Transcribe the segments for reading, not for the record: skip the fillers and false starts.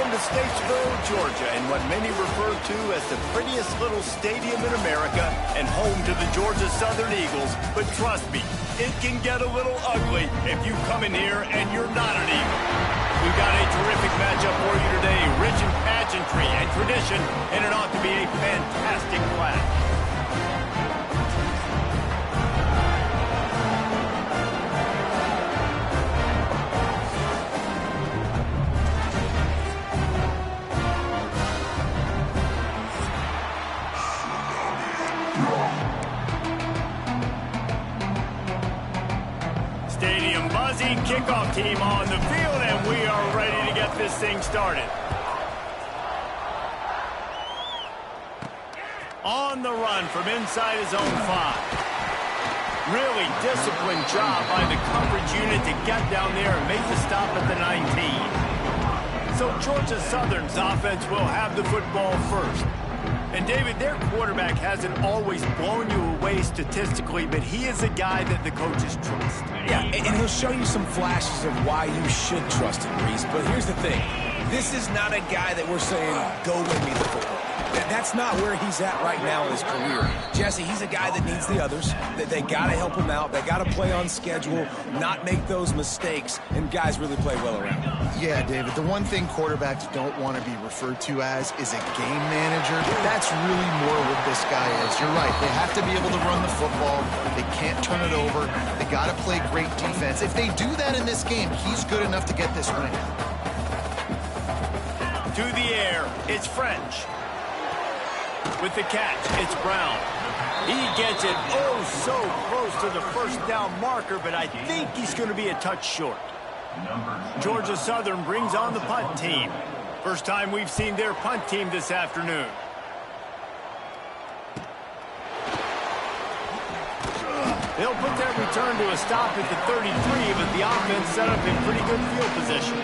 Welcome to Statesboro, Georgia, in what many refer to as the prettiest little stadium in America and home to the Georgia Southern Eagles. But trust me, it can get a little ugly if you come in here and you're not an Eagle. We've got a terrific matchup for you today, rich in pageantry and tradition, and it ought to be a fantastic clash. Kickoff team on the field, and we are ready to get this thing started. On the run from inside his own 5. Really disciplined job by the coverage unit to get down there and make the stop at the 19. So Georgia Southern's offense will have the football first. And, David, their quarterback hasn't always blown you away statistically, but he is a guy that the coaches trust. Yeah, and he'll show you some flashes of why you should trust him, Reese. But here's the thing. This is not a guy that we're saying, go win me the football. That's not where he's at right now in his career. Jesse, he's a guy that needs the others. They got to help him out. They got to play on schedule, not make those mistakes, and guys really play well around him. Yeah, David, the one thing quarterbacks don't want to be referred to as is a game manager. That's really more what this guy is. You're right. They have to be able to run the football. They can't turn it over. They got to play great defense. If they do that in this game, he's good enough to get this win. To the air, it's French. With the catch, it's Brown. He gets it oh so close to the first down marker, but I think he's going to be a touch short. Georgia Southern brings on the punt team. First time we've seen their punt team this afternoon. They'll put that return to a stop at the 33, but the offense set up in pretty good field position.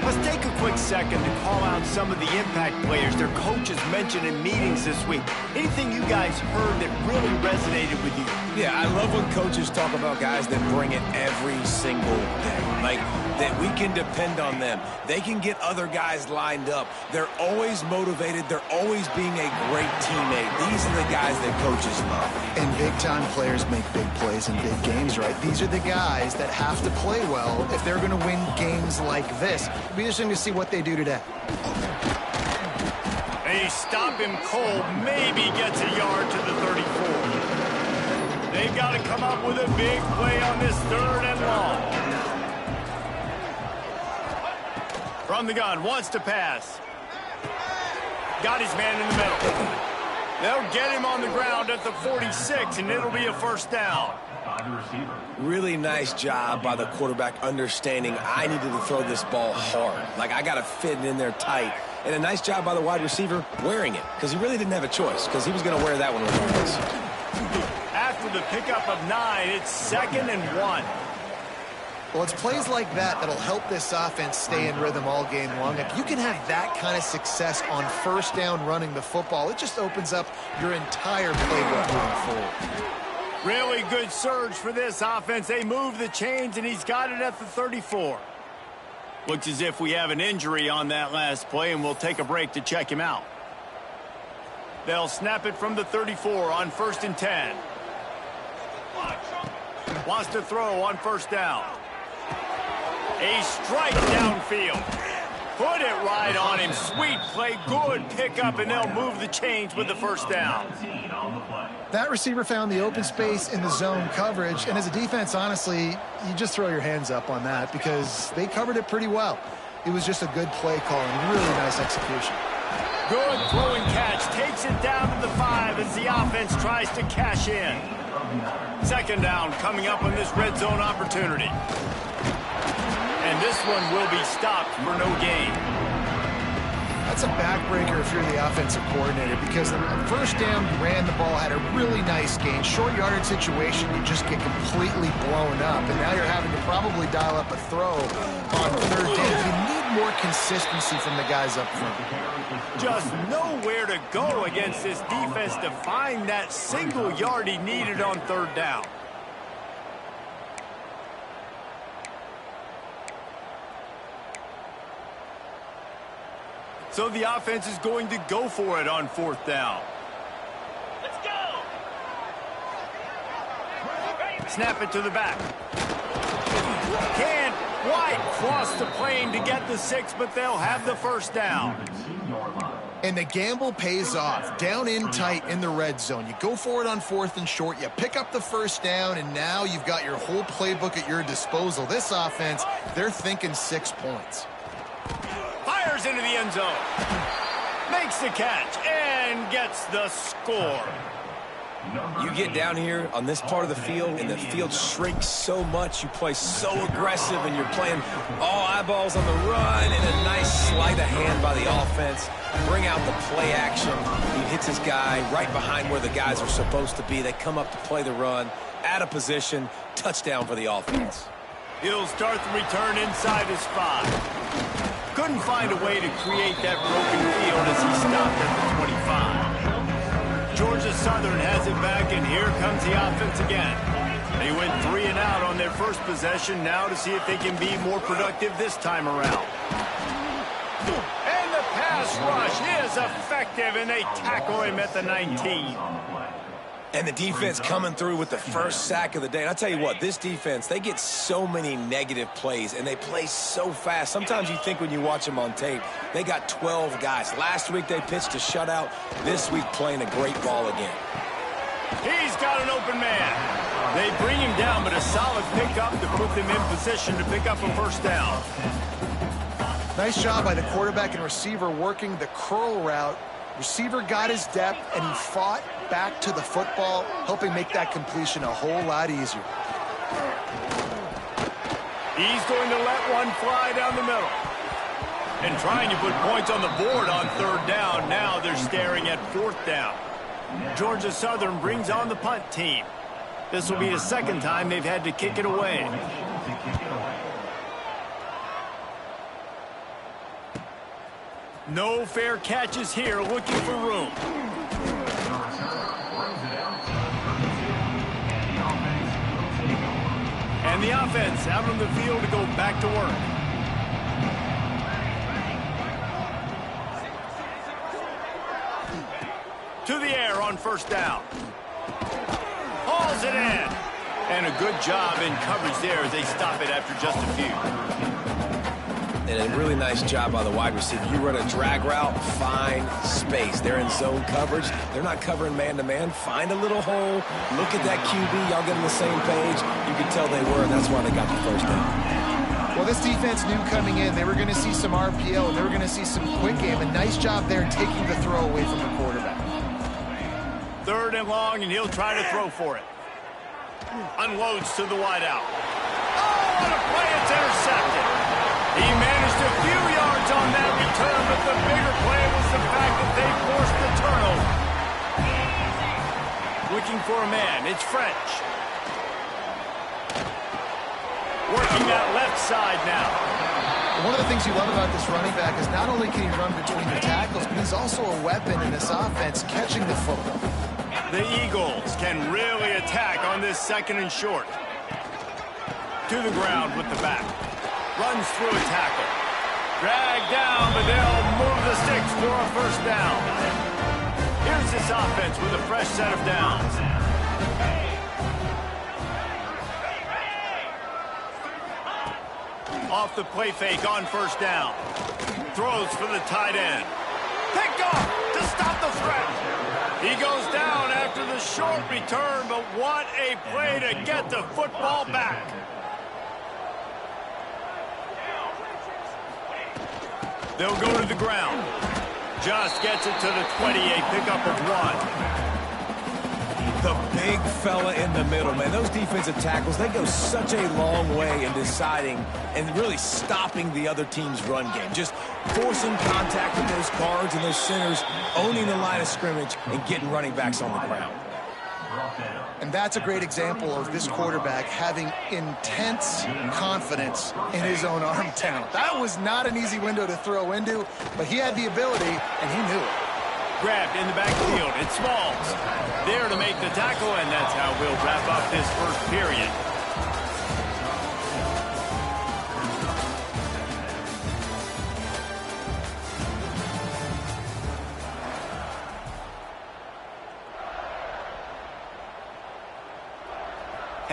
Let's take a quick second to call out some of the impact players their coaches mentioned in meetings this week. Anything you guys heard that really resonated with you? Yeah, I love when coaches talk about guys that bring it every single day. Like, that we can depend on them. They can get other guys lined up. They're always motivated. They're always being a great teammate. These are the guys that coaches love. And big-time players make big plays in big games, right? These are the guys that have to play well if they're going to win games like this. It'll be interesting to see what they do today. They stop him cold, maybe gets a yard to the 34. They've got to come up with a big play on this 3rd and long. From the gun, wants to pass. Got his man in the middle. They'll get him on the ground at the 46, and it'll be a first down. Really nice job by the quarterback understanding I needed to throw this ball hard. Like, I got to fit it in there tight. And a nice job by the wide receiver wearing it, because he really didn't have a choice, because he was going to wear that one regardless. After the pickup of 9, it's 2nd and 1. Well, it's plays like that that'll help this offense stay in rhythm all game long. If you can have that kind of success on first down running the football, it just opens up your entire playbook moving forward. Really good surge for this offense. They move the chains, and he's got it at the 34. Looks as if we have an injury on that last play, and we'll take a break to check him out. They'll snap it from the 34 on 1st and 10. Wants to throw on first down. A strike downfield. Put it right on him. Sweet play, good pickup, and they'll move the chains with the first down. That receiver found the open space in the zone coverage, and as a defense, honestly, you just throw your hands up on that because they covered it pretty well. It was just a good play call and really nice execution. Good throwing catch. Takes it down to the 5 as the offense tries to cash in. 2nd down coming up on this red zone opportunity. And this one will be stopped for no gain. That's a backbreaker if you're the offensive coordinator because on first down, you ran the ball, had a really nice gain. Short yardage situation, you just get completely blown up. And now you're having to probably dial up a throw on 3rd down. You need more consistency from the guys up front. Just nowhere to go against this defense to find that single yard he needed on 3rd down. So the offense is going to go for it on 4th down. Let's go. Snap it to the back. Can't quite cross the plane to get the 6, but they'll have the 1st down. And the gamble pays off. Down in tight in the red zone. You go for it on 4th and short. You pick up the 1st down, and now you've got your whole playbook at your disposal. This offense, they're thinking 6 points. Fires into the end zone. Makes the catch and gets the score. You get down here on this part of the field, and the field shrinks so much. You play so aggressive, and you're playing all eyeballs on the run, and a nice sleight of hand by the offense. Bring out the play action. He hits his guy right behind where the guys are supposed to be. They come up to play the run, out of position, touchdown for the offense. He'll start the return inside his 5. Couldn't find a way to create that broken field as he stopped at the 25. Georgia Southern has it back, and here comes the offense again. They went 3 and out on their first possession, now to see if they can be more productive this time around. And the pass rush is effective, and they tackle him at the 19. And the defense coming through with the first sack of the day. And I tell you what, this defense, they get so many negative plays, and they play so fast. Sometimes you think when you watch them on tape, they got 12 guys. Last week they pitched a shutout. This week playing a great ball again. He's got an open man. They bring him down, but a solid pickup to put them in position to pick up a 1st down. Nice job by the quarterback and receiver working the curl route. Receiver got his depth, and he fought back to the football, helping make that completion a whole lot easier. He's going to let one fly down the middle. And trying to put points on the board on 3rd down. Now they're staring at 4th down. Georgia Southern brings on the punt team. This will be the 2nd time they've had to kick it away. No fair catches here, looking for room. And the offense out on the field to go back to work. To the air on 1st down. Hauls it in. And a good job in coverage there as they stop it after just a few. And a really nice job by the wide receiver. You run a drag route, find space. They're in zone coverage. They're not covering man-to-man. Find a little hole. Look at that QB. Y'all get on the same page. You can tell they were, and that's why they got the 1st down. Well, this defense knew coming in they were going to see some RPO, and they were going to see some quick game. A nice job there taking the throw away from the quarterback. 3rd and long, and he'll try to throw for it. Unloads to the wideout. Oh, what a play. It's intercepted. He managed a few yards on that return, but the bigger play was the fact that they forced the turnover. Looking for a man. It's French. Working that left side now. One of the things you love about this running back is not only can he run between the tackles, but he's also a weapon in this offense, catching the football. The Eagles can really attack on this 2nd and short. To the ground with the back. Runs through a tackle. Dragged down, but they'll move the sticks for a 1st down. Here's this offense with a fresh set of downs. Off the play fake on 1st down. Throws for the tight end. Picked off to stop the threat. He goes down after the short return, but what a play to get the football back. They'll go to the ground. Just gets it to the 28, pickup of 1. The big fella in the middle, man. Those defensive tackles, they go such a long way in deciding and really stopping the other team's run game. Just forcing contact with those guards and those centers, owning the line of scrimmage, and getting running backs on the ground. And that's a great example of this quarterback having intense confidence in his own arm talent. That was not an easy window to throw into, but he had the ability, and he knew it. Grabbed in the backfield. It's Smalls. There to make the tackle, and that's how we'll wrap up this 1st period.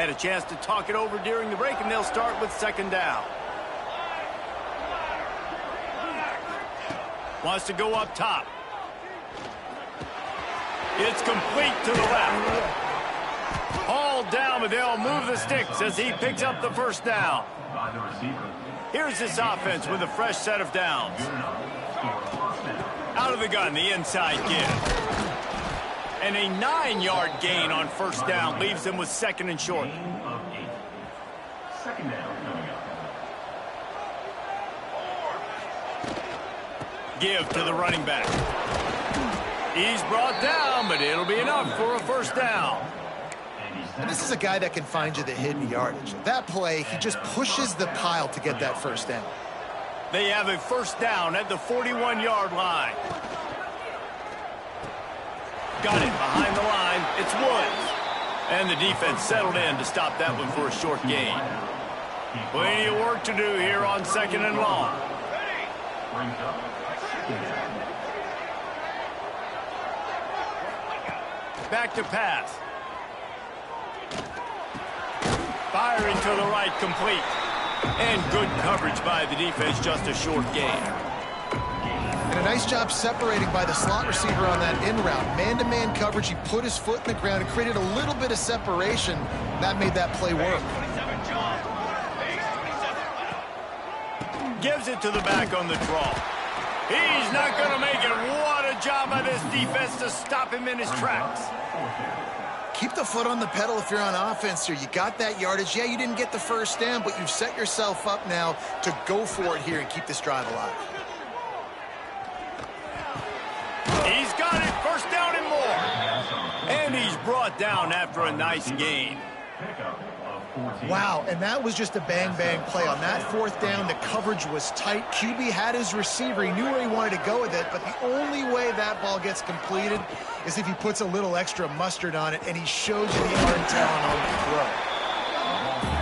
Had a chance to talk it over during the break, and they'll start with second down. Wants to go up top. It's complete to the left. Hauled down, but they'll move the sticks as he picks up the first down. Here's this offense with a fresh set of downs. Out of the gun, the inside give. And a 9-yard gain on first down leaves them with second and short. Second down coming up. Give to the running back. He's brought down, but it'll be enough for a first down. And this is a guy that can find you the hidden yardage. That play, he just pushes the pile to get that first down. They have a first down at the 41-yard line. Got it behind the line. It's Woods. And the defense settled in to stop that one for a short gain. Plenty of work to do here on second and long. Back to pass. Firing to the right, complete. And good coverage by the defense, just a short gain. And a nice job separating by the slot receiver on that in route. Man-to-man coverage, he put his foot in the ground and created a little bit of separation. That made that play work. Gives it to the back on the draw. He's not going to make it. What a job by this defense to stop him in his tracks. Keep the foot on the pedal if you're on offense here. You got that yardage. Yeah, you didn't get the first down, but you've set yourself up now to go for it here and keep this drive alive. He's got it. First down and more. And he's brought down after a nice gain. Wow, and that was just a bang-bang play. On that fourth down, the coverage was tight. QB had his receiver. He knew where he wanted to go with it, but the only way that ball gets completed is if he puts a little extra mustard on it, and he shows you the arm talent on the throw.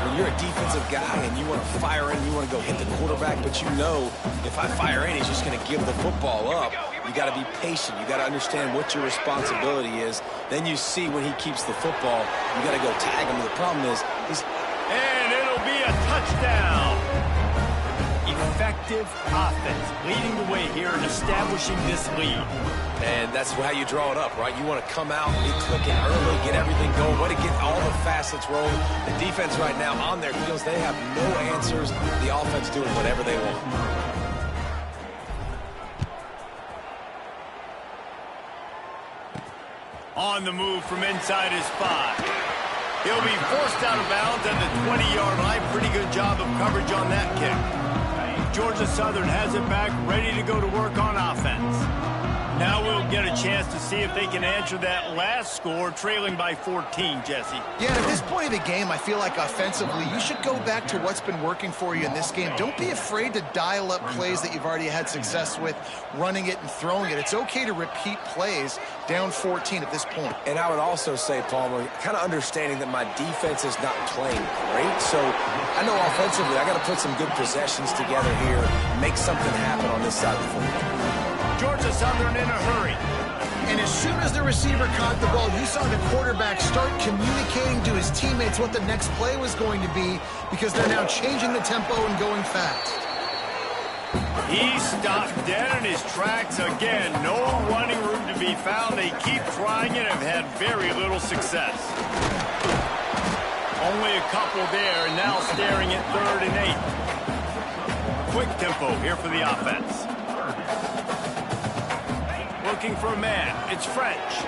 When you're a defensive guy and you want to fire in, you want to go hit the quarterback, but you know if I fire in, he's just going to give the football up. You got to be patient. You got to understand what your responsibility is. Then you see when he keeps the football, you got to go tag him. The problem is and it'll be a touchdown. Effective offense leading the way here and establishing this lead. And that's how you draw it up, right? You want to come out, be clicking early, get everything going, want to get all the facets rolling. The defense right now on their heels, they have no answers. The offense doing whatever they want. On the move from inside his 5. He'll be forced out of bounds at the 20-yard line. Pretty good job of coverage on that kick. Georgia Southern has it back, ready to go to work on offense. Now we'll get a chance to see if they can answer that last score, trailing by 14, Jesse. Yeah, at this point of the game, I feel like offensively, you should go back to what's been working for you in this game. Don't be afraid to dial up plays that you've already had success with, running it and throwing it. It's okay to repeat plays down 14 at this point. And I would also say, Palmer, kind of understanding that my defense is not playing great. So I know offensively, I got to put some good possessions together here, make something happen on this side of the football. Georgia Southern in a hurry. And as soon as the receiver caught the ball, you saw the quarterback start communicating to his teammates what the next play was going to be, because they're now changing the tempo and going fast. He stopped dead in his tracks again. No running room to be found. They keep trying it and have had very little success. Only a couple there, and now staring at 3rd and 8. Quick tempo here for the offense. Looking for a man. It's French.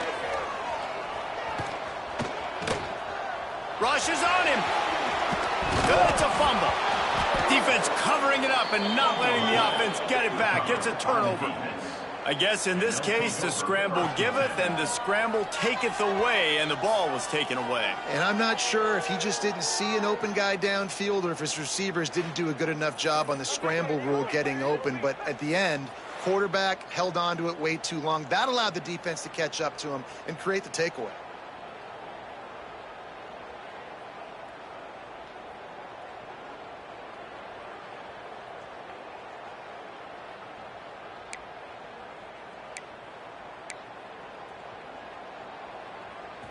Rushes on him. It's a fumble. Defense covering it up and not letting the offense get it back. It's a turnover. I guess in this case, the scramble giveth and the scramble taketh away, and the ball was taken away. And I'm not sure if he just didn't see an open guy downfield or if his receivers didn't do a good enough job on the scramble rule getting open. But at the end, quarterback held on to it way too long. That allowed the defense to catch up to him and create the takeaway.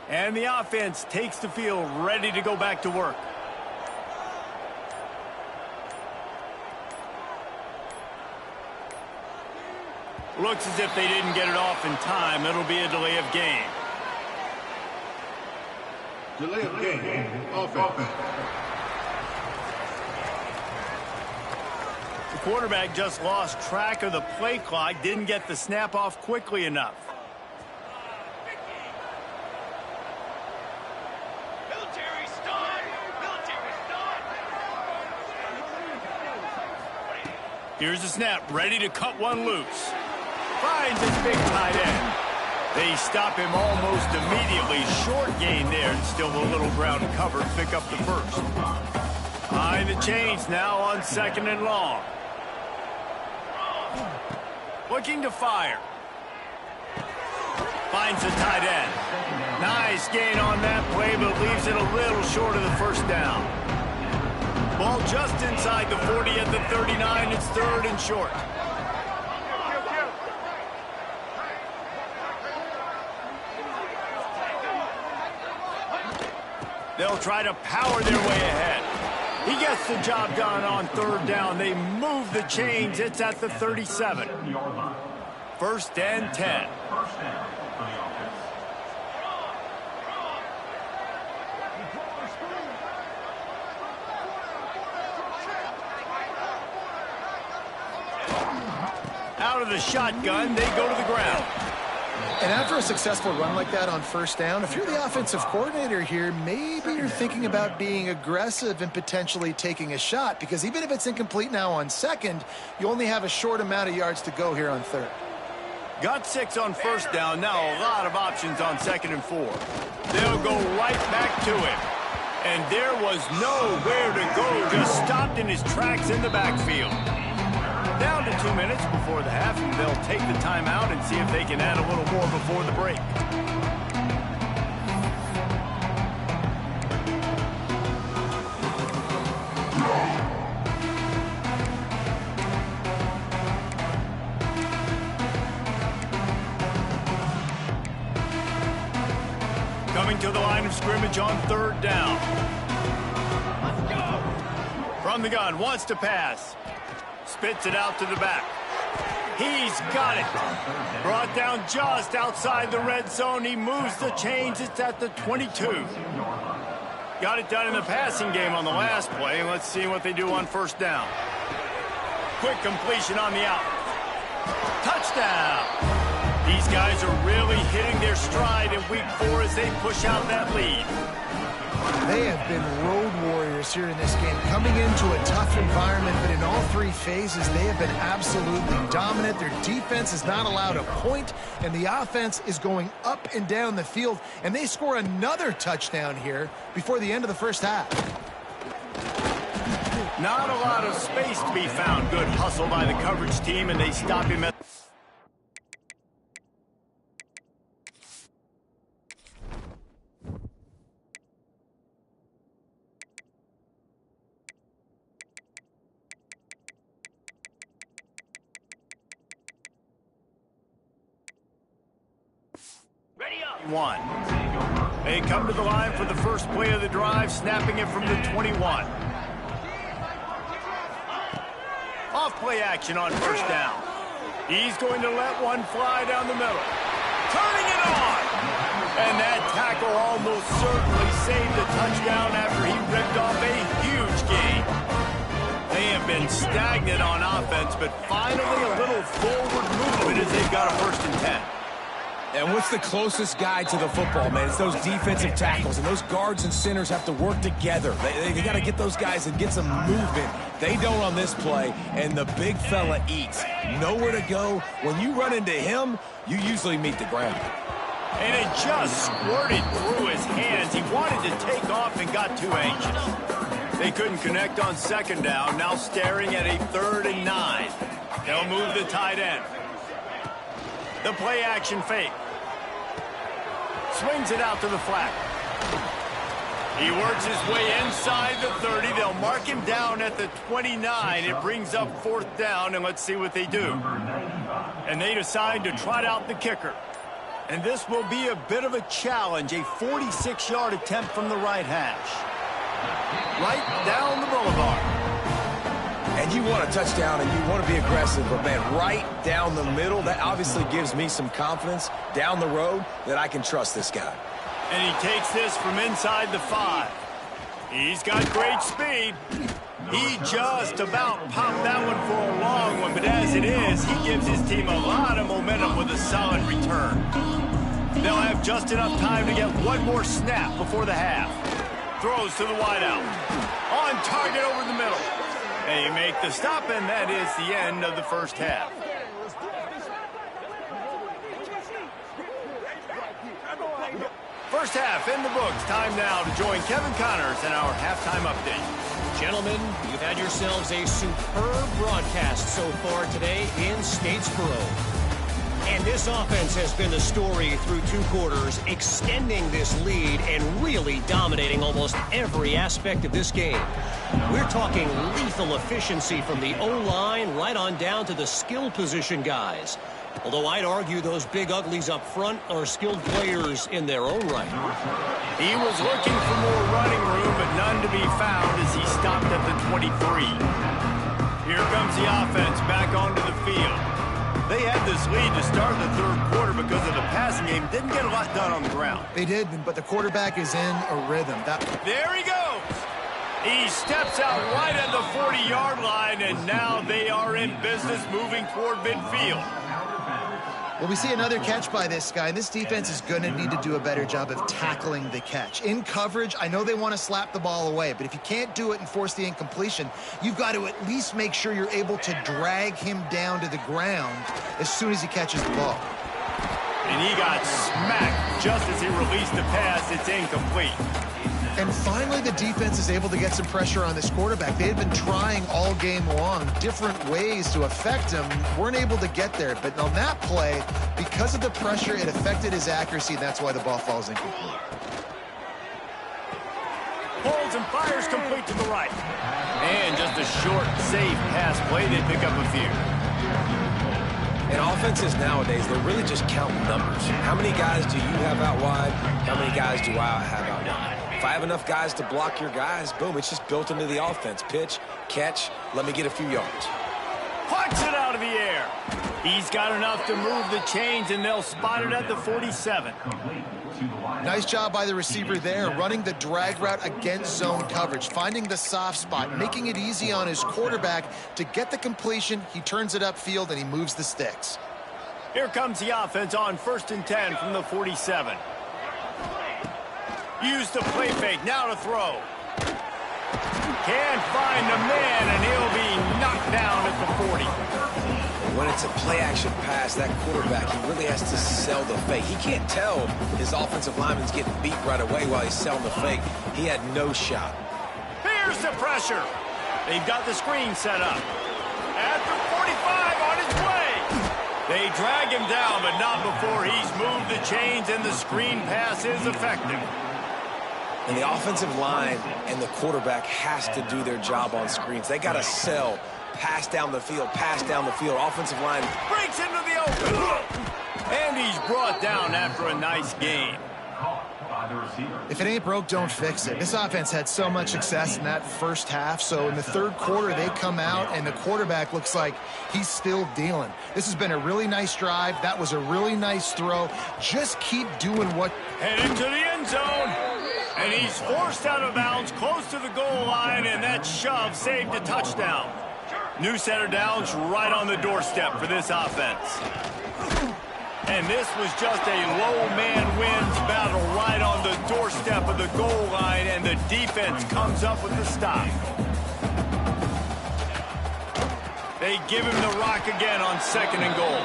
And the offense takes the field ready to go back to work. Looks as if they didn't get it off in time. It'll be a delay of game. Delay of game. Offense. The quarterback just lost track of the play clock. Didn't get the snap off quickly enough. Here's the snap, ready to cut one loose. Finds his big tight end. They stop him almost immediately. Short gain there, and still a little ground covered. Pick up the first. Behind the chains now on 2nd and long. Looking to fire. Finds the tight end. Nice gain on that play, but leaves it a little short of the first down. Ball just inside the 40 at the 39. It's 3rd and short. They'll try to power their way ahead. He gets the job done on 3rd down. They move the chains. It's at the 37. 1st and 10. Out of the shotgun, they go to the ground. And after a successful run like that on 1st down, if you're the offensive coordinator here, maybe you're thinking about being aggressive and potentially taking a shot, because even if it's incomplete now on 2nd, you only have a short amount of yards to go here on 3rd. Got 6 on 1st down. Now a lot of options on 2nd and 4. They'll go right back to him. And there was nowhere to go. Just stopped in his tracks in the backfield. Down to 2 minutes before the half, and they'll take the timeout and see if they can add a little more before the break. Coming to the line of scrimmage on 3rd down. Let's go! From the gun, wants to pass. Spits it out to the back. He's got it. Brought down just outside the red zone. He moves the chains. It's at the 22. Got it done in the passing game on the last play. Let's see what they do on 1st down. Quick completion on the out. Touchdown. These guys are really hitting their stride in week 4 as they push out that lead. They have been road warriors here in this game, coming into a tough environment, but in all 3 phases, they have been absolutely dominant. Their defense is not allowed a point, and the offense is going up and down the field, and they score another touchdown here before the end of the 1st half. Not a lot of space to be found. Good hustle by the coverage team, and they stop him at... One. They come to the line for the first play of the drive, snapping it from the 21. Off play action on 1st down. He's going to let one fly down the middle. Turning it on! And that tackle almost certainly saved the touchdown after he ripped off a huge gain. They have been stagnant on offense, but finally a little forward movement as they've got a 1st and 10. And what's the closest guy to the football, man? It's those defensive tackles, and those guards and centers have to work together. They got to get those guys and get some movement. They don't on this play, and the big fella eats. Nowhere to go. When you run into him, you usually meet the ground. And it just squirted through his hands. He wanted to take off and got too anxious. They couldn't connect on 2nd down, now staring at a 3rd and 9. They'll move the tight end. The play action fake. Swings it out to the flat. He works his way inside the 30. They'll mark him down at the 29. It brings up 4th down, and let's see what they do. And they decide to trot out the kicker. And this will be a bit of a challenge, a 46-yard attempt from the right hash. Right down the boulevard. And you want a touchdown and you want to be aggressive, but man, right down the middle, that obviously gives me some confidence down the road that I can trust this guy. And he takes this from inside the 5. He's got great speed. He just about popped that one for a long one, but as it is, he gives his team a lot of momentum with a solid return. They'll have just enough time to get one more snap before the half. Throws to the wideout. On target over the middle. They make the stop, and that is the end of the first half. First half in the books. Time now to join Kevin Connors in our halftime update. Gentlemen, you've had yourselves a superb broadcast so far today in Statesboro. And this offense has been the story through 2 quarters, extending this lead and really dominating almost every aspect of this game. We're talking lethal efficiency from the O-line right on down to the skill position guys. Although I'd argue those big uglies up front are skilled players in their own right. He was looking for more running room, but none to be found as he stopped at the 23. Here comes the offense back onto the field. They had this lead to start the 3rd quarter because of the passing game. Didn't get a lot done on the ground. They did, but the quarterback is in a rhythm. There he goes. He steps out right at the 40-yard line, and now they are in business moving toward midfield. Well, we see another catch by this guy. This defense is going to need to do a better job of tackling the catch. In coverage, I know they want to slap the ball away, but if you can't do it and force the incompletion, you've got to at least make sure you're able to drag him down to the ground as soon as he catches the ball. And he got smacked just as he released the pass. It's incomplete. And finally, the defense is able to get some pressure on this quarterback. They had been trying all game long different ways to affect him. Weren't able to get there. But on that play, because of the pressure, it affected his accuracy, and that's why the ball falls incomplete. Holds and fires complete to the right. And just a short, safe pass play. They pick up a few. And offenses nowadays, they're really just counting numbers. How many guys do you have out wide? How many guys do I have out wide? If I have enough guys to block your guys, boom, it's just built into the offense. Pitch, catch, let me get a few yards. Puts it out of the air. He's got enough to move the chains, and they'll spot it at the 47. Nice job by the receiver there, running the drag route against zone coverage, finding the soft spot, making it easy on his quarterback to get the completion. He turns it upfield, and he moves the sticks. Here comes the offense on 1st and 10 from the 47. Use the play fake, now to throw. Can't find the man, and he'll be knocked down at the 40. When it's a play-action pass, that quarterback, he really has to sell the fake. He can't tell his offensive lineman's getting beat right away while he's selling the fake. He had no shot. Here's the pressure. They've got the screen set up. At the 45, on his way. They drag him down, but not before he's moved the chains, and the screen pass is effective. And the offensive line and the quarterback has to do their job on screens. They got to sell. Pass down the field, pass down the field. Offensive line breaks into the open. And he's brought down after a nice game. If it ain't broke, don't fix it. This offense had so much success in that first half, so in the 3rd quarter, they come out, and the quarterback looks like he's still dealing. This has been a really nice drive. That was a really nice throw. Just keep doing what... Heading to the end zone. And he's forced out of bounds close to the goal line, and that shove saved a touchdown. New center downs right on the doorstep for this offense. And this was just a low man wins battle right on the doorstep of the goal line, and the defense comes up with the stop. They give him the rock again on 2nd and goal.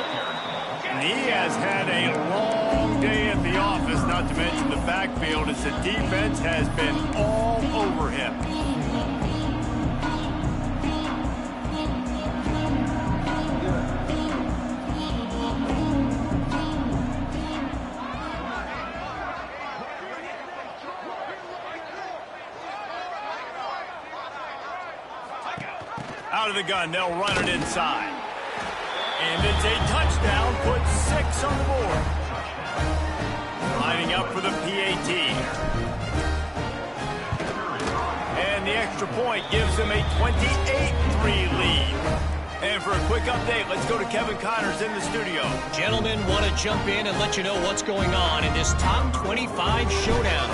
And he has had a long day at the office, not to mention the backfield, as the defense has been all over him. Out of the gun, they'll run it inside. And it's a touchdown, puts 6 on the board. up for the PAT. And the extra point gives them a 28-3 lead. And for a quick update, let's go to Kevin Connors in the studio. Gentlemen, want to jump in and let you know what's going on in this top 25 showdown.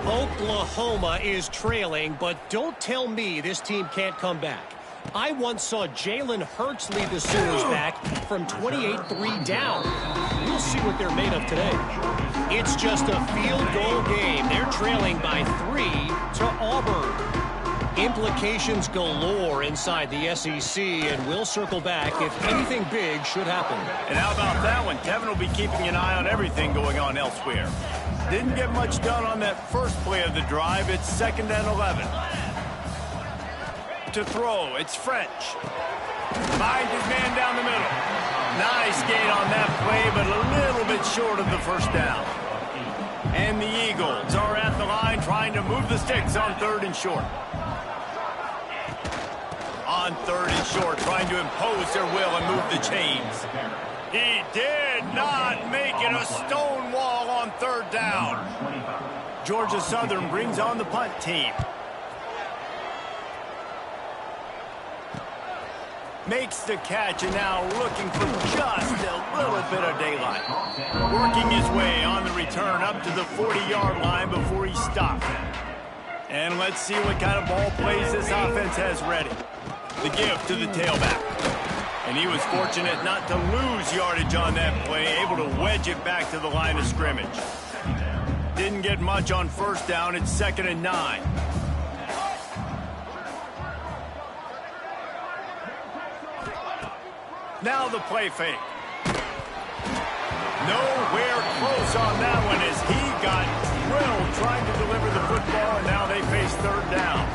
Oklahoma is trailing, but don't tell me this team can't come back. I once saw Jalen Hurts lead the Sooners back from 28-3 down. We'll see what they're made of today. It's just a field goal game. They're trailing by 3 to Auburn. Implications galore inside the SEC, and we'll circle back if anything big should happen. And how about that one? Devin will be keeping an eye on everything going on elsewhere. Didn't get much done on that first play of the drive. It's 2nd and 11. To throw, it's French. Finds his man down the middle. Nice gain on that play, but a little bit short of the first down. And the Eagles are at the line trying to move the sticks on 3rd and short. On 3rd and short, trying to impose their will and move the chains. He did not make it a stone wall on 3rd down. Georgia Southern brings on the punt team. Makes the catch and now looking for just a little bit of daylight. Working his way on the return up to the 40-yard line before he stopped. And let's see what kind of ball plays this offense has ready. The give to the tailback. And he was fortunate not to lose yardage on that play, able to wedge it back to the line of scrimmage. Didn't get much on 1st down. It's 2nd and 9. Now the play fake. Nowhere close on that one as he got drilled trying to deliver the football, and now they face 3rd down.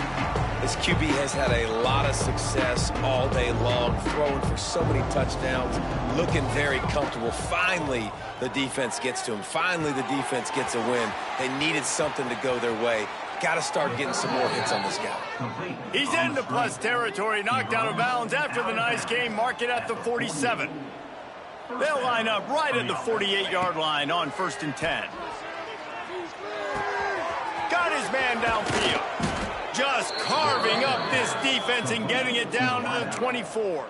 This QB has had a lot of success all day long, throwing for so many touchdowns, looking very comfortable. Finally, the defense gets to him. Finally, the defense gets a win. They needed something to go their way. Got to start getting some more hits on this guy. He's into plus territory, knocked out of bounds after the nice game. Mark it at the 47. They'll line up right at the 48-yard line on 1st and 10. Got his man downfield. Just carving up this defense and getting it down to the 24.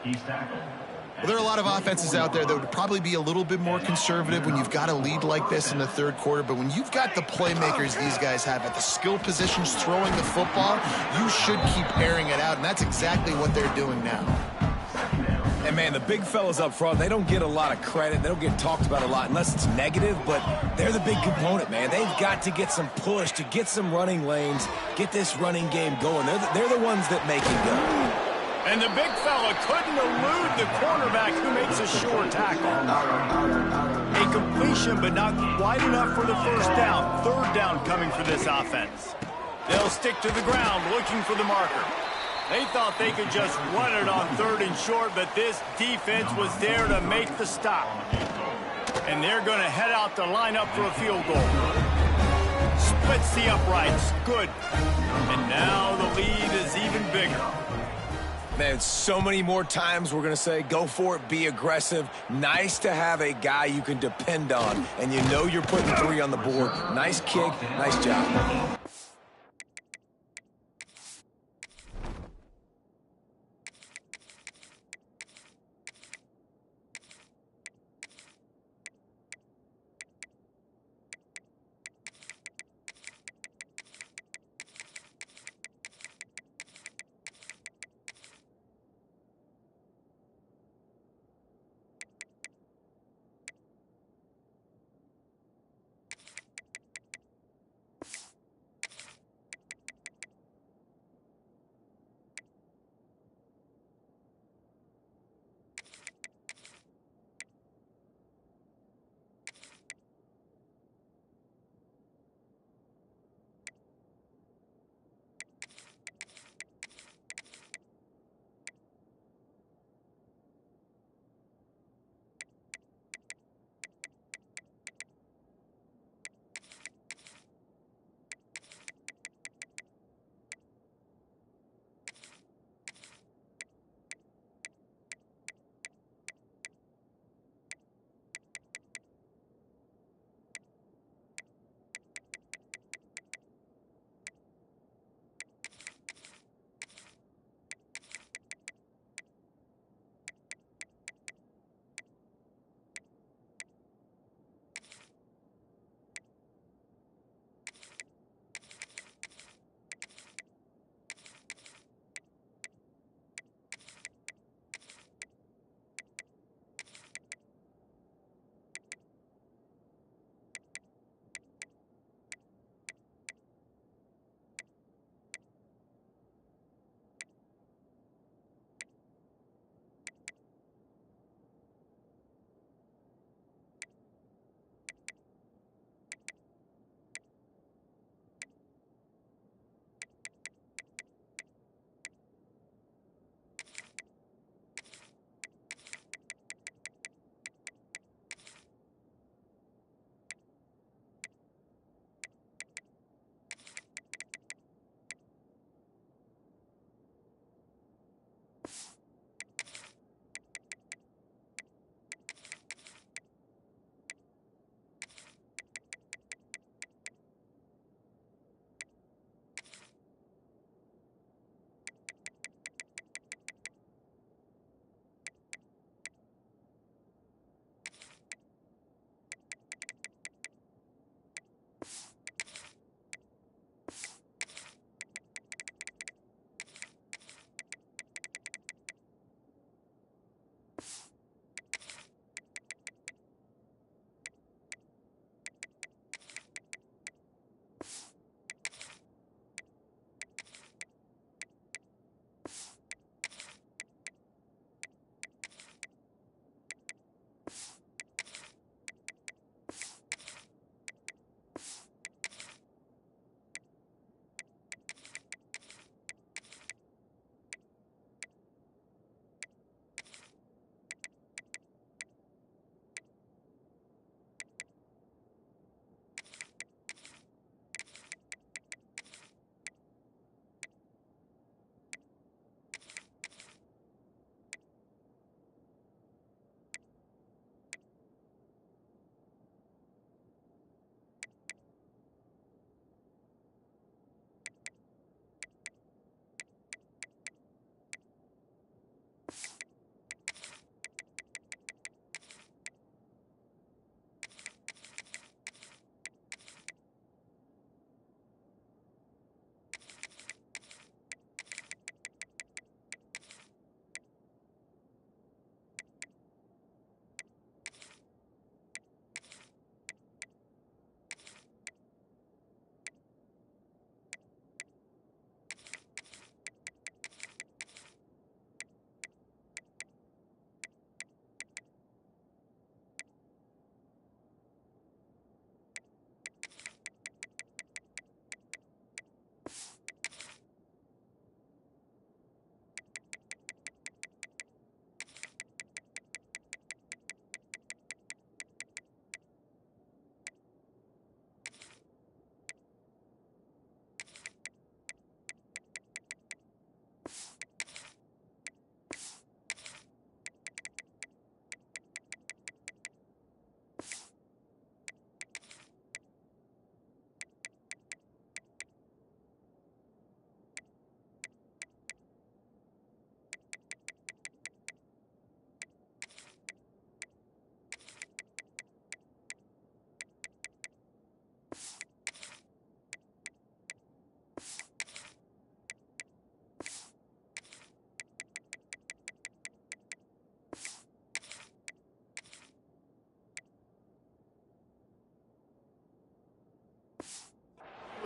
Well, there are a lot of offenses out there that would probably be a little bit more conservative when you've got a lead like this in the 3rd quarter. But when you've got the playmakers these guys have at the skill positions throwing the football, you should keep airing it out. And that's exactly what they're doing now. And, man, the big fellas up front, they don't get a lot of credit. They don't get talked about a lot unless it's negative, but they're the big component, man. They've got to get some push, to get some running lanes, get this running game going. They're the ones that make it go. And the big fella couldn't elude the cornerback who makes a sure tackle. A completion, but not quite enough for the 1st down. 3rd down coming for this offense. They'll stick to the ground looking for the marker. They thought they could just run it on 3rd and short, but this defense was there to make the stop. And they're going to head out to line up for a field goal. Splits the uprights. Good. And now the lead is even bigger. Man, so many more times we're going to say, go for it, be aggressive. Nice to have a guy you can depend on, and you know you're putting 3 on the board. Nice kick, nice job.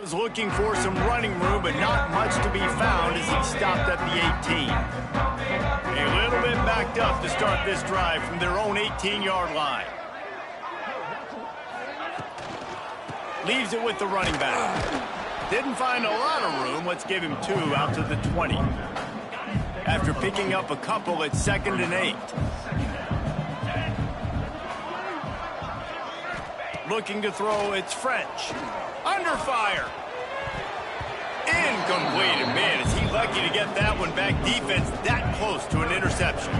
Was looking for some running room, but not much to be found as he stopped at the 18. A little bit backed up to start this drive from their own 18-yard line. Leaves it with the running back. Didn't find a lot of room. Let's give him 2 out to the 20. After picking up a couple at 2nd and 8. Looking to throw, it's French. Under fire. Incomplete. And man, is he lucky to get that one back. Defense that close to an interception.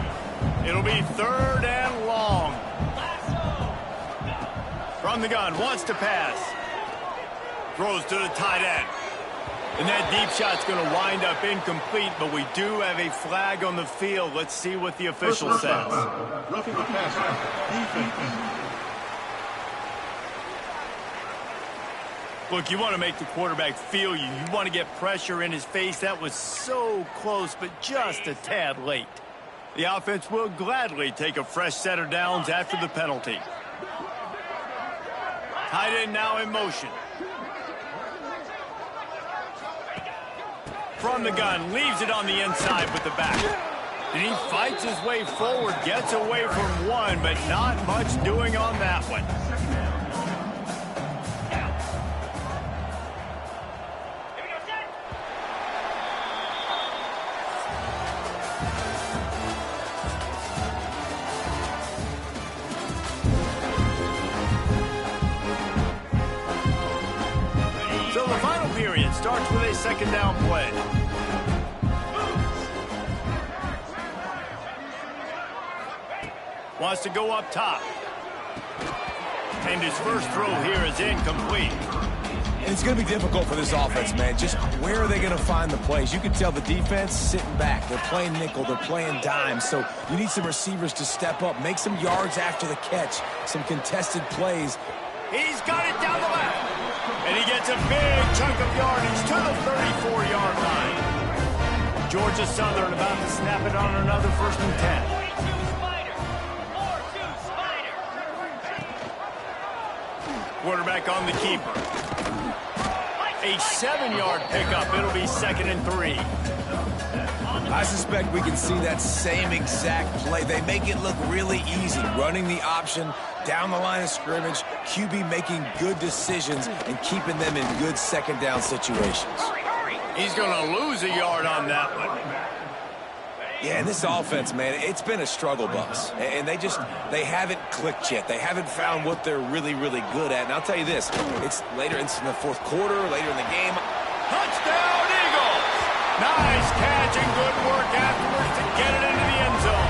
It'll be 3rd and long. From the gun, wants to pass. Throws to the tight end. And that deep shot's going to wind up incomplete, but we do have a flag on the field. Let's see what the official says. Roughing the passer. Defense. Look, you want to make the quarterback feel you. You want to get pressure in his face. That was so close, but just a tad late. The offense will gladly take a fresh set of downs after the penalty. Tight end now in motion. From the gun, leaves it on the inside with the back. And he fights his way forward, gets away from one, but not much doing on that one. So the final period starts with a 2nd down play. Wants to go up top. And his first throw here is incomplete. And it's going to be difficult for this offense, man. Just where are they going to find the plays? You can tell the defense sitting back. They're playing nickel. They're playing dime. So you need some receivers to step up, make some yards after the catch, some contested plays. He's got it down the left. And he gets a big chunk of yardage to the 34-yard line. Georgia Southern about to snap it on another 1st and 10. Quarterback on the keeper. A 7-yard pickup. It'll be 2nd and 3. I suspect we can see that same exact play. They make it look really easy, running the option down the line of scrimmage, QB making good decisions and keeping them in good 2nd down situations. He's going to lose a yard on that one. Yeah, and this offense, man, it's been a struggle bus. And they haven't clicked yet. They haven't found what they're really, really good at. And I'll tell you this, it's later in the 4th quarter, later in the game. Touchdown, Eagles! Nice catch and good work afterwards to get it into the end zone.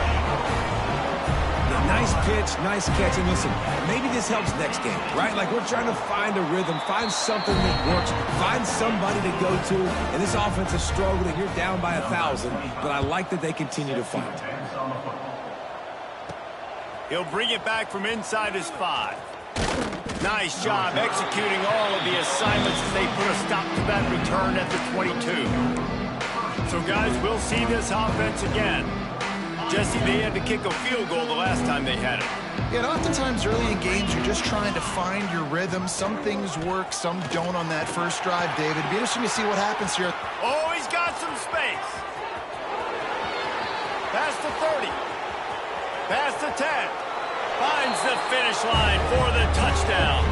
Nice pitch, nice catch. And listen, maybe this helps next game, right? Like we're trying to find a rhythm, find something that works, find somebody to go to. And this offense has struggled, and you're down by 1,000. But I like that they continue to fight. He'll bring it back from inside his 5. Nice job executing all of the assignments as they put a stop to that return at the 22. So, guys, we'll see this offense again. Jesse, they had to kick a field goal the last time they had it. Yeah, and oftentimes early in games, you're just trying to find your rhythm. Some things work, some don't on that first drive, David. It'd be interesting to see what happens here. Oh, he's got some space. Past the 30. Past the 10. Finds the finish line for the touchdown.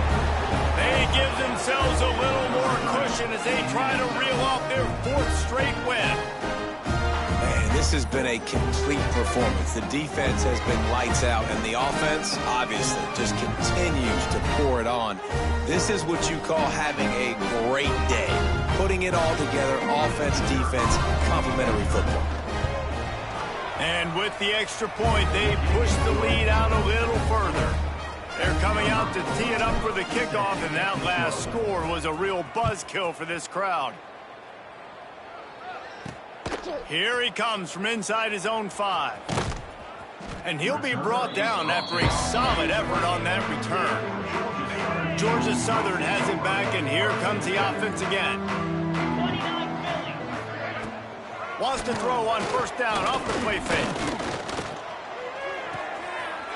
They give themselves a little more cushion as they try to reel off their 4th straight win. This has been a complete performance. The defense has been lights out, and the offense, obviously, just continues to pour it on. This is what you call having a great day. Putting it all together, offense, defense, complementary football. And with the extra point, they push the lead out a little further. They're coming out to tee it up for the kickoff, and that last score was a real buzzkill for this crowd. Here he comes from inside his own 5. And he'll be brought down after a solid effort on that return. Georgia Southern has it back, and here comes the offense again. Wants to throw on 1st down off the play fake.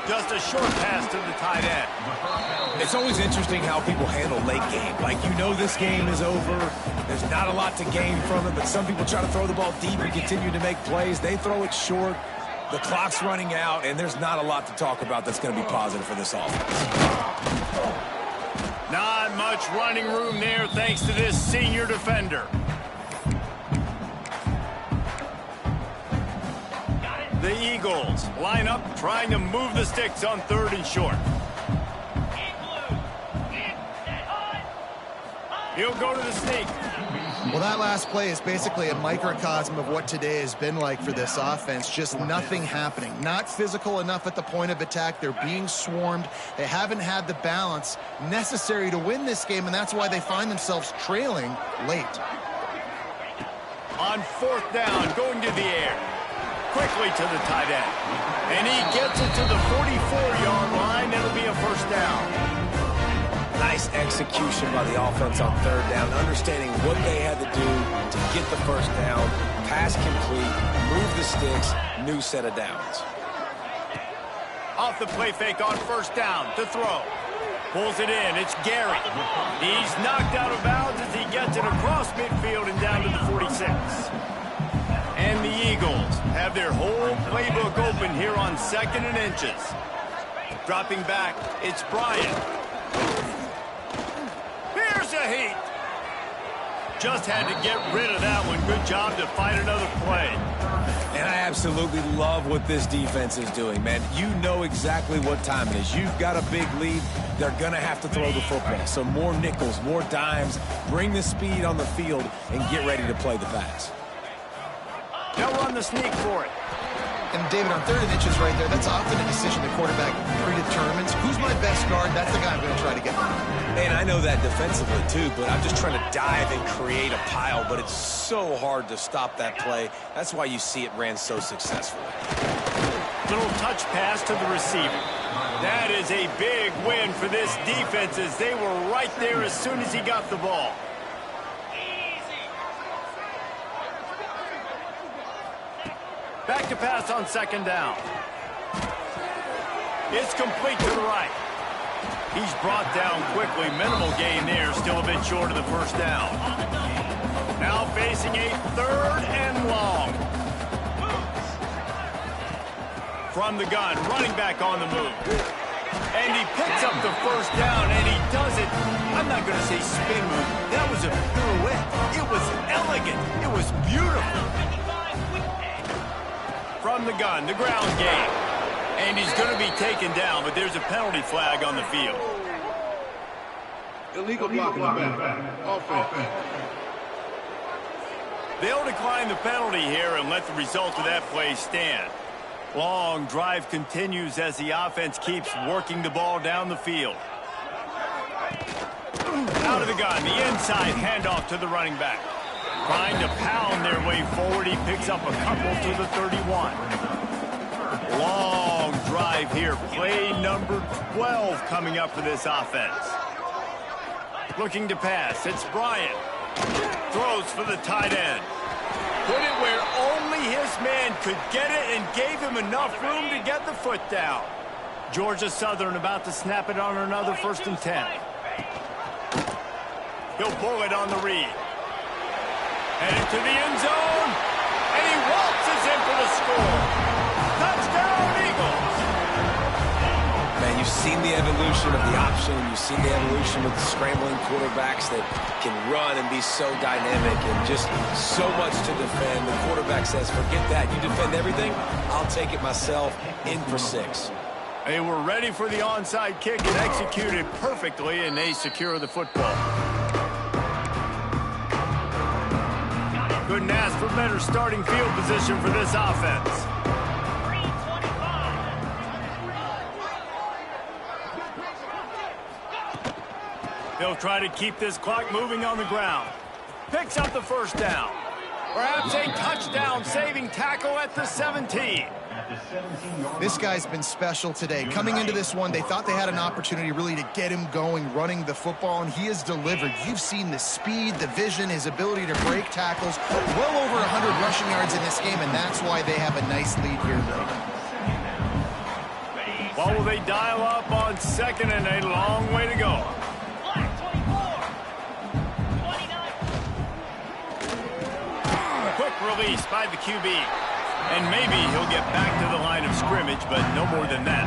Just a short pass to the tight end. It's always interesting how people handle late game. Like, you know this game is over. There's not a lot to gain from it, but some people try to throw the ball deep and continue to make plays. They throw it short. The clock's running out, and there's not a lot to talk about that's going to be positive for this offense. Not much running room there thanks to this senior defender. The Eagles line up trying to move the sticks on 3rd and short. He'll go to the sneak. Well, that last play is basically a microcosm of what today has been like for this offense. Just nothing happening. Not physical enough at the point of attack. They're being swarmed. They haven't had the balance necessary to win this game, and that's why they find themselves trailing late. On 4th down, going to the air. Quickly to the tight end. And he gets it to the 44-yard line. It'll be a 1st down. Nice execution by the offense on 3rd down, understanding what they had to do to get the 1st down, pass complete, move the sticks, new set of downs. Off the play fake on 1st down to throw. Pulls it in. It's Gary. He's knocked out of bounds as he gets it across midfield and down to the 46. And the Eagles have their whole playbook open here on 2nd and inches. Dropping back, it's Bryant. Here's a heat. Just had to get rid of that one. Good job to find another play. And I absolutely love what this defense is doing, man. You know exactly what time it is. You've got a big lead. They're going to have to throw the football. So more nickels, more dimes. Bring the speed on the field and get ready to play the pass. They'll run the sneak for it. And David, on 3rd and inches right there, that's often a decision the quarterback predetermines. Who's my best guard? That's the guy I'm going to try to get behind. And I know that defensively too, but I'm just trying to dive and create a pile, but it's so hard to stop that play. That's why you see it ran so successfully. Little touch pass to the receiver. That is a big win for this defense as they were right there as soon as he got the ball. Back to pass on 2nd down. It's complete to the right. He's brought down quickly. Minimal gain there. Still a bit short of the 1st down. Now facing a 3rd and long. From the gun, running back on the move. And he picks up the 1st down, and he does it. I'm not going to say spin move. That was a pirouette. It was elegant. It was beautiful. From the gun, the ground game. And he's going to be taken down, but there's a penalty flag on the field. Illegal block in the back. Offense. They'll decline the penalty here and let the result of that play stand. Long drive continues as the offense keeps working the ball down the field. Out of the gun, the inside handoff to the running back. Trying to pound their way forward. He picks up a couple to the 31. Long drive here. Play number 12 coming up for this offense. Looking to pass. It's Bryant. Throws for the tight end. Put it where only his man could get it and gave him enough room to get the foot down. Georgia Southern about to snap it on another 1st and 10. He'll pull it on the read. Headed to the end zone, and he waltzes in for the score. Touchdown, Eagles! Man, you've seen the evolution of the option. You've seen the evolution of the scrambling quarterbacks that can run and be so dynamic and just so much to defend. The quarterback says, forget that. You defend everything, I'll take it myself. In for 6. They were ready for the onside kick and executed perfectly, and they secure the football. Couldn't ask for better starting field position for this offense. They'll try to keep this clock moving on the ground. Picks up the 1st down. Perhaps a touchdown-saving tackle at the 17. This guy's been special today. Coming into this one, they thought they had an opportunity really to get him going, running the football, and he has delivered. You've seen the speed, the vision, his ability to break tackles. Well over 100 rushing yards in this game, and that's why they have a nice lead here, though. What will they dial up on second and a long way to go? Black 24. 29. Quick release by the QB. And maybe he'll get back to the line of scrimmage, but no more than that.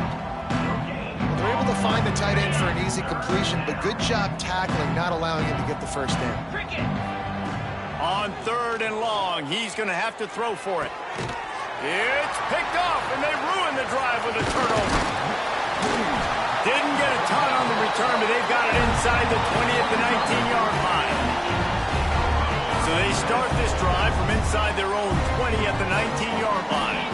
They're able to find the tight end for an easy completion, but good job tackling, not allowing him to get the first down. Cricket. On third and long, he's going to have to throw for it. It's picked off, and they ruin the drive with a turnover. Didn't get a ton on the return, but they've got it inside the 20 at the 19-yard line. So they start this drive from inside their own 20 at the 19-yard line.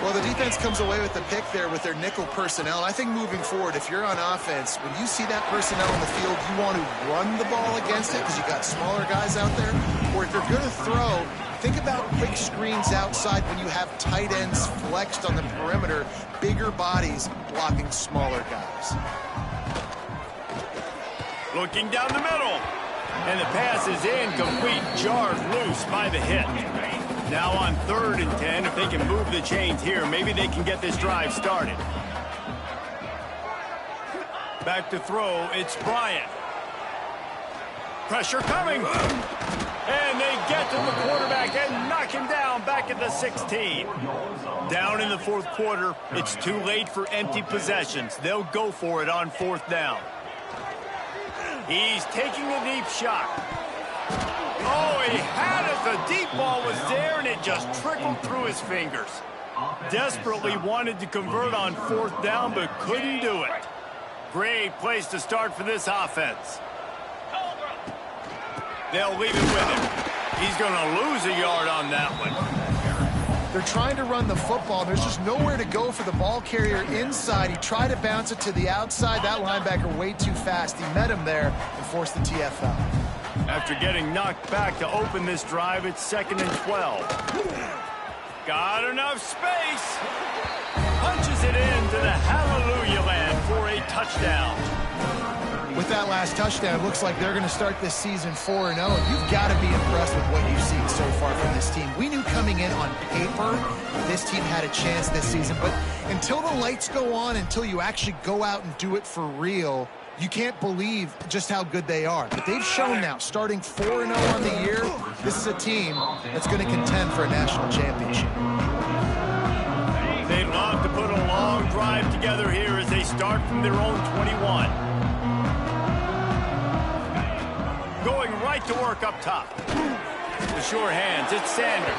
Well, the defense comes away with the pick there with their nickel personnel. And I think moving forward, if you're on offense, when you see that personnel in the field, you want to run the ball against it because you've got smaller guys out there. Or if you're going to throw, think about quick screens outside when you have tight ends flexed on the perimeter, bigger bodies blocking smaller guys. Looking down the middle. And the pass is incomplete, jarred loose by the hit. Now on 3rd and 10, if they can move the chains here, maybe they can get this drive started. Back to throw, it's Bryant. Pressure coming. And they get to the quarterback and knock him down back at the 16. Down in the 4th quarter, it's too late for empty possessions. They'll go for it on 4th down. He's taking a deep shot. Oh, he had it. The deep ball was there, and it just trickled through his fingers. Desperately wanted to convert on 4th down, but couldn't do it. Great place to start for this offense. They'll leave it with him. He's going to lose a yard on that one. They're trying to run the football. There's just nowhere to go for the ball carrier inside. He tried to bounce it to the outside. That linebacker way too fast. He met him there and forced the TFL. After getting knocked back to open this drive, it's 2nd and 12. Got enough space. Punches it into the hallelujah land for a touchdown. With that last touchdown, it looks like they're going to start this season 4-0. You've got to be impressed with what you've seen so far from this team. We knew coming in on paper this team had a chance this season, but until the lights go on, until you actually go out and do it for real, you can't believe just how good they are. But they've shown now, starting 4-0 on the year, this is a team that's going to contend for a national championship. They'd love to put a long drive together here as they start from their own 21. Going right to work up top. The sure hands, it's Sanders.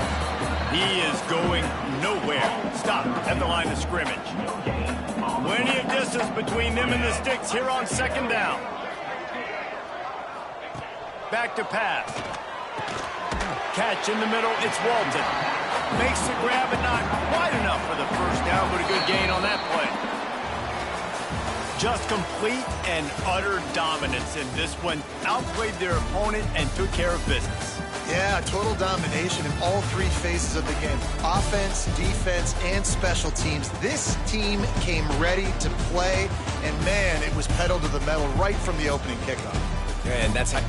He is going nowhere. Stop at the line of scrimmage. Plenty of distance between them and the sticks here on 2nd down. Back to pass. Catch in the middle, it's Walton. Makes the grab, but not quite enough for the first down, but a good gain on that play. Just complete and utter dominance in this one. Outplayed their opponent and took care of business. Yeah, total domination in all 3 phases of the game. Offense, defense, and special teams. This team came ready to play, and man, it was pedal to the metal right from the opening kickoff. And that's how...